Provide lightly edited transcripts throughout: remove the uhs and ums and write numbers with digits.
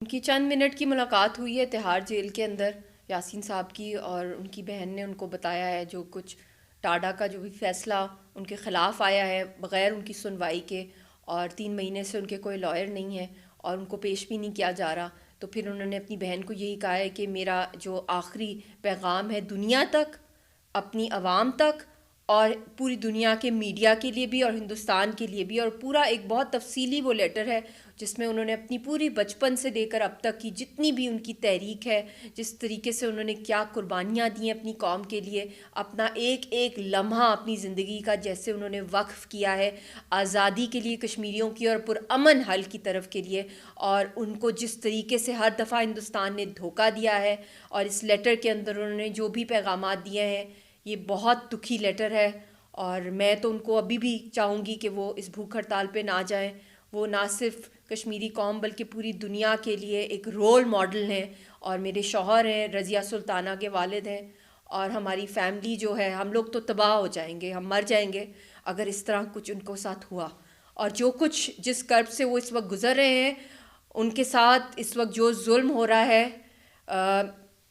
उनकी चंद मिनट की मुलाकात हुई है तिहाड़ जेल के अंदर यासीन साहब की, और उनकी बहन ने उनको बताया है जो कुछ टाडा का जो भी फ़ैसला उनके ख़िलाफ़ आया है बग़ैर उनकी सुनवाई के, और 3 महीने से उनके कोई लॉयर नहीं है और उनको पेश भी नहीं किया जा रहा। तो फिर उन्होंने अपनी बहन को यही कहा है कि मेरा जो आखिरी पैगाम है दुनिया तक, अपनी आवाम तक, और पूरी दुनिया के मीडिया के लिए भी और हिंदुस्तान के लिए भी, और पूरा एक बहुत तफसीली वो लेटर है जिसमें उन्होंने अपनी पूरी बचपन से लेकर अब तक की जितनी भी उनकी तहरीक है, जिस तरीके से उन्होंने क्या कुर्बानियाँ दी हैं अपनी कौम के लिए, अपना एक एक लम्हा अपनी ज़िंदगी का जैसे उन्होंने वक्फ़ किया है आज़ादी के लिए कश्मीरियों की और पुरअमन हल की तरफ के लिए, और उनको जिस तरीके से हर दफ़ा हिंदुस्तान ने धोखा दिया है, और इस लेटर के अंदर उन्होंने जो भी पैगामात दिए हैं ये बहुत दुखी लेटर है। और मैं तो उनको अभी भी चाहूँगी कि वो इस भूख हड़ताल पे ना जाएं। वो ना सिर्फ कश्मीरी कौम बल्कि पूरी दुनिया के लिए एक रोल मॉडल हैं, और मेरे शौहर हैं, रज़िया सुल्ताना के वालिद हैं, और हमारी फैमिली जो है हम लोग तो तबाह हो जाएंगे, हम मर जाएंगे अगर इस तरह कुछ उनको साथ हुआ। और जो कुछ जिस कर्ब से वो इस वक्त गुज़र रहे हैं उनके साथ इस वक्त जो जुल्म हो रहा है,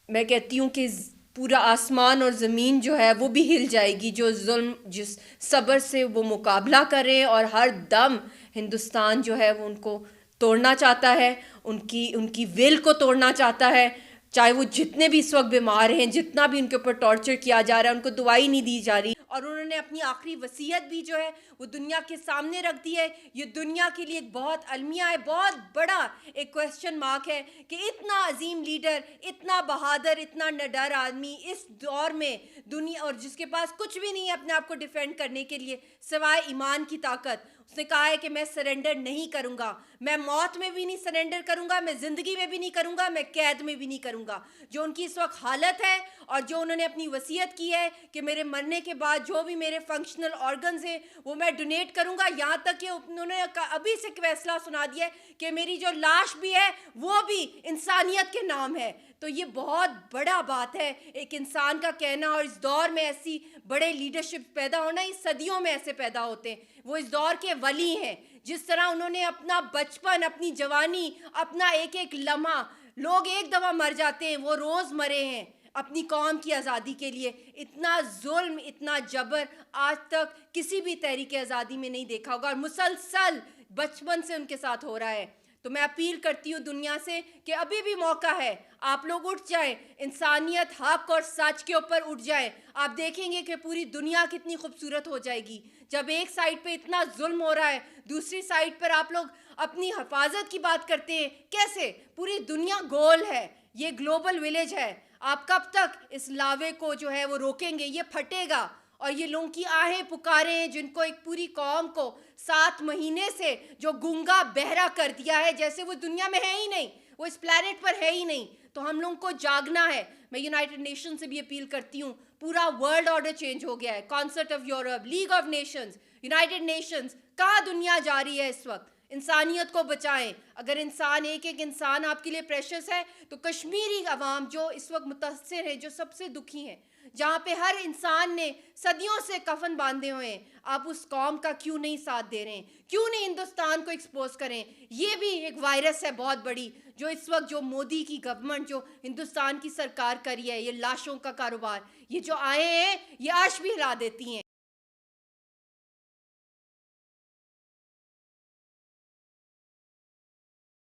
मैं कहती हूँ कि पूरा आसमान और ज़मीन जो है वो भी हिल जाएगी जो जुल्म जिस सब्र से वो मुकाबला करें, और हर दम हिंदुस्तान जो है वो उनको तोड़ना चाहता है, उनकी उनकी विल को तोड़ना चाहता है। चाहे वो जितने भी इस वक्त बीमार हैं, जितना भी उनके ऊपर टॉर्चर किया जा रहा है, उनको दवाई नहीं दी जा रही, और उन्होंने अपनी आखिरी वसीयत भी जो है वो दुनिया के सामने रख दी है। ये दुनिया के लिए एक बहुत अलमिया है, बहुत बड़ा एक क्वेश्चन मार्क है कि इतना अजीम लीडर, इतना बहादुर, इतना निडर आदमी इस दौर में दुनिया, और जिसके पास कुछ भी नहीं है अपने आप को डिफेंड करने के लिए सिवाय ईमान की ताकत, उसने कहा है कि मैं सरेंडर नहीं करूंगा, मैं मौत में भी नहीं सरेंडर करूंगा, मैं ज़िंदगी में भी नहीं करूंगा, मैं कैद में भी नहीं करूंगा। जो उनकी इस वक्त हालत है और जो उन्होंने अपनी वसीयत की है कि मेरे मरने के बाद जो भी मेरे फंक्शनल ऑर्गन्स हैं वो मैं डोनेट करूंगा, यहाँ तक कि उन्होंने अभी से फैसला सुना दिया है कि मेरी जो लाश भी है वो भी इंसानियत के नाम है। तो ये बहुत बड़ा बात है एक इंसान का कहना, और इस दौर में ऐसी बड़े लीडरशिप पैदा होना, इस सदियों में ऐसे पैदा होते हैं। वो इस दौर के वली हैं। जिस तरह उन्होंने अपना बचपन, अपनी जवानी, अपना एक एक लम्हा, लोग एक दफ़ा मर जाते हैं, वो रोज़ मरे हैं अपनी कौम की आज़ादी के लिए। इतना जुल्म, इतना जबर आज तक किसी भी तहरीक आज़ादी में नहीं देखा होगा, और मुसलसल बचपन से उनके साथ हो रहा है। तो मैं अपील करती हूँ दुनिया से कि अभी भी मौका है, आप लोग उठ जाएं, इंसानियत, हक और सच के ऊपर उठ जाएं। आप देखेंगे कि पूरी दुनिया कितनी खूबसूरत हो जाएगी। जब एक साइड पे इतना जुल्म हो रहा है, दूसरी साइड पर आप लोग अपनी हिफाजत की बात करते हैं। कैसे? पूरी दुनिया गोल है, ये ग्लोबल विलेज है। आप कब तक इस लावे को जो है वो रोकेंगे? ये फटेगा। और ये लोगों की आहें पुकारे हैं जिनको एक पूरी कौम को 7 महीने से जो गूंगा बहरा कर दिया है, जैसे वो दुनिया में है ही नहीं, वो इस प्लेनेट पर है ही नहीं। तो हम लोगों को जागना है। मैं यूनाइटेड नेशन से भी अपील करती हूँ, पूरा वर्ल्ड ऑर्डर चेंज हो गया है। Concert of Europe, league of Nations, United Nations, कहाँ दुनिया जा रही है इस वक्त? इंसानियत को बचाएं। अगर इंसान, एक एक इंसान आपके लिए प्रेशस है, तो कश्मीरी अवाम जो इस वक्त मुतासर है, जो सबसे दुखी हैं, जहाँ पे हर इंसान ने सदियों से कफन बांधे हुए हैं, आप उस कौम का क्यों नहीं साथ दे रहे हैं? क्यों नहीं हिंदुस्तान को एक्सपोज करें? ये भी एक वायरस है बहुत बड़ी, जो इस वक्त जो मोदी की गवर्नमेंट, जो हिंदुस्तान की सरकार करी है, ये लाशों का कारोबार, ये जो आए हैं ये अर्श भी हिला देती हैं।